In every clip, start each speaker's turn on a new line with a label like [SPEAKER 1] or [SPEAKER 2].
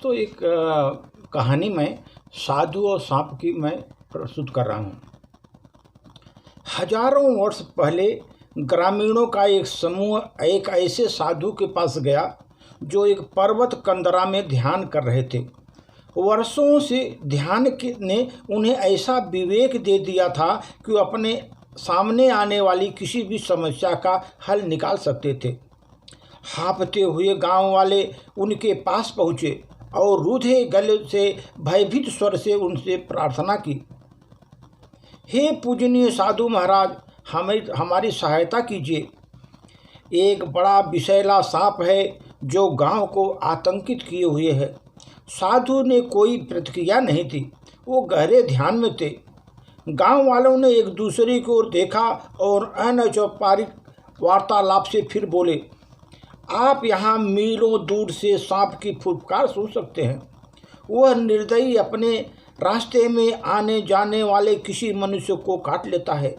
[SPEAKER 1] दोस्तों, एक कहानी में साधु और सांप की मैं प्रस्तुत कर रहा हूँ। हजारों वर्ष पहले ग्रामीणों का एक समूह एक ऐसे साधु के पास गया जो एक पर्वत कंदरा में ध्यान कर रहे थे। वर्षों से ध्यान ने उन्हें ऐसा विवेक दे दिया था कि वो अपने सामने आने वाली किसी भी समस्या का हल निकाल सकते थे। हाँफते हुए गांव वाले उनके पास पहुँचे और रूधे गले से भयभीत स्वर से उनसे प्रार्थना की, हे पूजनीय साधु महाराज, हमारी सहायता कीजिए। एक बड़ा विषैला सांप है जो गांव को आतंकित किए हुए है। साधु ने कोई प्रतिक्रिया नहीं थी, वो गहरे ध्यान में थे। गांव वालों ने एक दूसरे की ओर देखा और अनौपचारिक वार्तालाप से फिर बोले, आप यहाँ मीलों दूर से सांप की फुफकार सुन सकते हैं। वह निर्दयी अपने रास्ते में आने जाने वाले किसी मनुष्य को काट लेता है,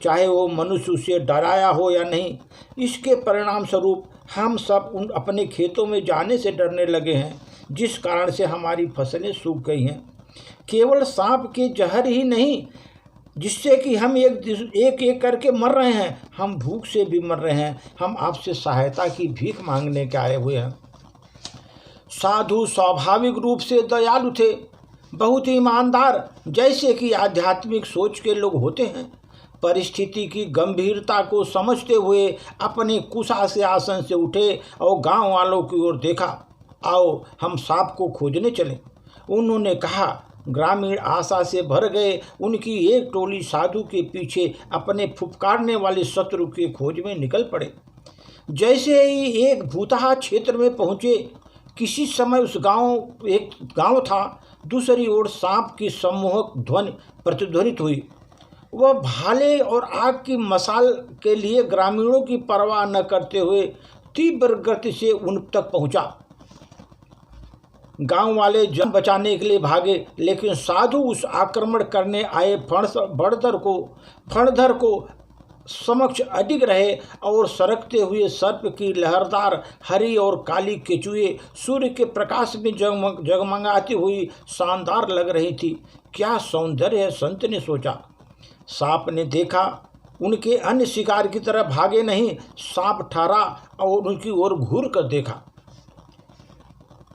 [SPEAKER 1] चाहे वो मनुष्य उसे डराया हो या नहीं। इसके परिणाम स्वरूप हम सब अपने खेतों में जाने से डरने लगे हैं, जिस कारण से हमारी फसलें सूख गई हैं। केवल सांप के जहर ही नहीं, जिससे कि हम एक करके मर रहे हैं, हम भूख से भी मर रहे हैं। हम आपसे सहायता की भीख मांगने के आए हुए हैं। साधु स्वाभाविक रूप से दयालु थे, बहुत ईमानदार, जैसे कि आध्यात्मिक सोच के लोग होते हैं। परिस्थिति की गंभीरता को समझते हुए अपने कुशा से आसन से उठे और गांव वालों की ओर देखा। आओ हम सांप को खोजने चलें, उन्होंने कहा। ग्रामीण आशा से भर गए। उनकी एक टोली साधु के पीछे अपने फुफकारने वाले शत्रु के खोज में निकल पड़े। जैसे ही एक भूतहा क्षेत्र में पहुंचे, किसी समय उस एक गांव था, दूसरी ओर सांप की सम्मोहक ध्वनि प्रतिध्वनित हुई। वह भाले और आग की मशाल के लिए ग्रामीणों की परवाह न करते हुए तीव्र गति से उन तक पहुंचा। गांव वाले जान बचाने के लिए भागे, लेकिन साधु उस आक्रमण करने आए फणधर को समक्ष अडिग रहे और सरकते हुए सर्प की लहरदार हरी और काली केचुए सूर्य के प्रकाश में जगमगाती हुई शानदार लग रही थी। क्या सौंदर्य है, संत ने सोचा। सांप ने देखा, उनके अन्य शिकार की तरह भागे नहीं। सांप ठहरा और उनकी ओर घूर कर देखा।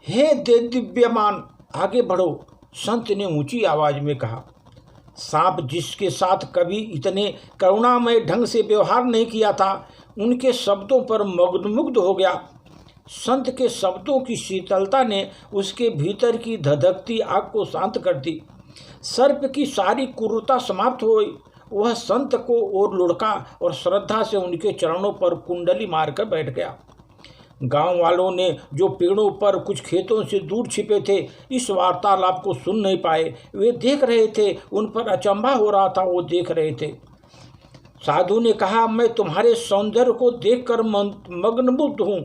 [SPEAKER 1] हे दिव्यमान, आगे बढ़ो, संत ने ऊंची आवाज में कहा। सांप, जिसके साथ कभी इतने करुणामय ढंग से व्यवहार नहीं किया था, उनके शब्दों पर मग्नमुग्ध हो गया। संत के शब्दों की शीतलता ने उसके भीतर की धधकती आग को शांत कर दी। सर्प की सारी क्रूरता समाप्त हो गई। वह संत को ओर लुढ़का और श्रद्धा से उनके चरणों पर कुंडली मारकर बैठ गया। गांव वालों ने, जो पेड़ों पर कुछ खेतों से दूर छिपे थे, इस वार्तालाप को सुन नहीं पाए। वे देख रहे थे, उन पर अचंभा हो रहा था, वो देख रहे थे। साधु ने कहा, मैं तुम्हारे सौंदर्य को देखकर मग्नमुग्ध हूँ।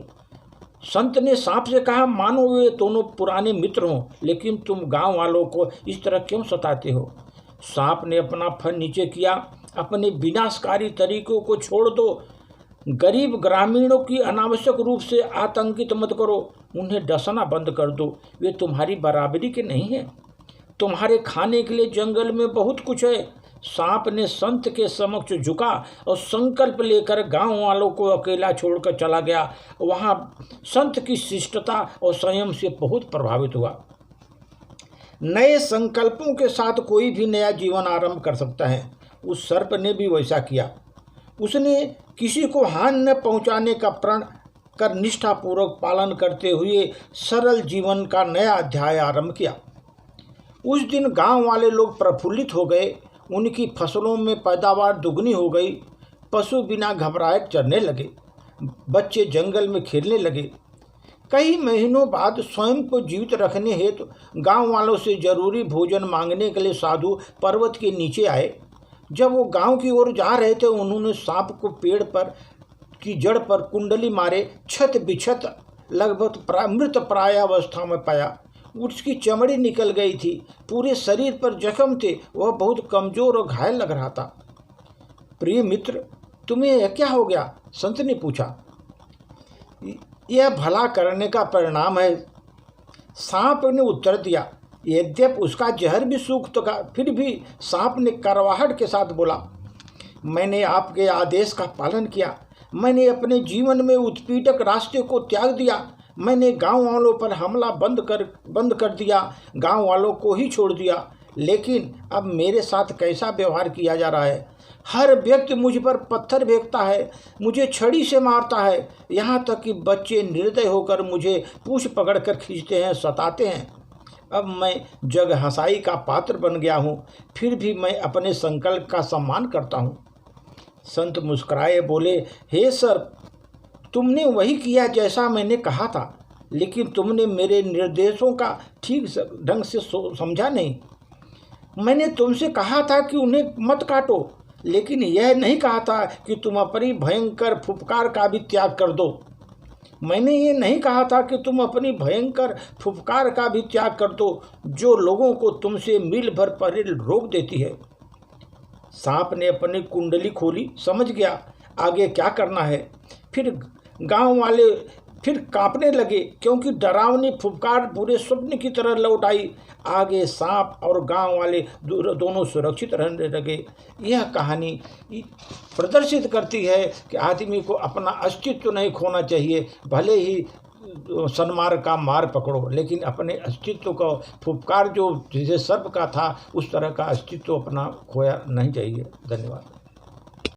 [SPEAKER 1] संत ने सांप से कहा, मानो वे दोनों पुराने मित्र हों, लेकिन तुम गांव वालों को इस तरह क्यों सताते हो। सांप ने अपना फन नीचे किया, अपने विनाशकारी तरीकों को छोड़ दो। गरीब ग्रामीणों की अनावश्यक रूप से आतंकित मत करो, उन्हें डसना बंद कर दो। वे तुम्हारी बराबरी के नहीं हैं। तुम्हारे खाने के लिए जंगल में बहुत कुछ है। सांप ने संत के समक्ष झुका और संकल्प लेकर गांव वालों को अकेला छोड़कर चला गया। वहां संत की शिष्टता और संयम से बहुत प्रभावित हुआ। नए संकल्पों के साथ कोई भी नया जीवन आरंभ कर सकता है। उस सर्प ने भी वैसा किया। उसने किसी को हानि न पहुंचाने का प्रण कर निष्ठापूर्वक पालन करते हुए सरल जीवन का नया अध्याय आरंभ किया। उस दिन गांव वाले लोग प्रफुल्लित हो गए। उनकी फसलों में पैदावार दुगनी हो गई। पशु बिना घबराहट चरने लगे। बच्चे जंगल में खेलने लगे। कई महीनों बाद स्वयं को जीवित रखने हेतु गांव वालों से जरूरी भोजन मांगने के लिए साधु पर्वत के नीचे आए। जब वो गांव की ओर जा रहे थे, उन्होंने सांप को पेड़ पर की जड़ पर कुंडली मारे छत बिछत लगभग मृत प्राय अवस्था में पाया। उसकी चमड़ी निकल गई थी, पूरे शरीर पर जख्म थे, वह बहुत कमजोर और घायल लग रहा था। प्रिय मित्र, तुम्हें यह क्या हो गया? संत ने पूछा। यह भला करने का परिणाम है, सांप ने उत्तर दिया। यद्यपि उसका जहर भी सूख चुका, फिर भी सांप ने करवाहट के साथ बोला, मैंने आपके आदेश का पालन किया। मैंने अपने जीवन में उत्पीड़क रास्ते को त्याग दिया। मैंने गांव वालों पर हमला बंद कर दिया, गांव वालों को ही छोड़ दिया। लेकिन अब मेरे साथ कैसा व्यवहार किया जा रहा है। हर व्यक्ति मुझ पर पत्थर फेंकता है, मुझे छड़ी से मारता है, यहाँ तक कि बच्चे निर्दय होकर मुझे पूंछ पकड़कर खींचते हैं, सताते हैं। अब मैं जग हंसाई का पात्र बन गया हूँ, फिर भी मैं अपने संकल्प का सम्मान करता हूँ। संत मुस्कुराए बोले, हे सर, तुमने वही किया जैसा मैंने कहा था, लेकिन तुमने मेरे निर्देशों का ठीक ढंग से समझा नहीं। मैंने तुमसे कहा था कि उन्हें मत काटो, लेकिन यह नहीं कहा था कि तुम अपनी भयंकर फुफकार का भी त्याग कर दो। मैंने ये नहीं कहा था कि तुम अपनी भयंकर फुफकार का भी त्याग कर दो, जो लोगों को तुमसे मील भर परे रोक देती है। सांप ने अपनी कुंडली खोली, समझ गया आगे क्या करना है। फिर गांव वाले फिर कांपने लगे, क्योंकि डरावनी फुफकार पूरे स्वप्न की तरह लौट आई। आगे सांप और गांव वाले दोनों सुरक्षित रहने लगे। यह कहानी प्रदर्शित करती है कि आदमी को अपना अस्तित्व नहीं खोना चाहिए। भले ही सन्मार्ग का मार्ग पकड़ो, लेकिन अपने अस्तित्व को, फुफकार जो जैसे सर्प का था, उस तरह का अस्तित्व अपना खोया नहीं चाहिए। धन्यवाद।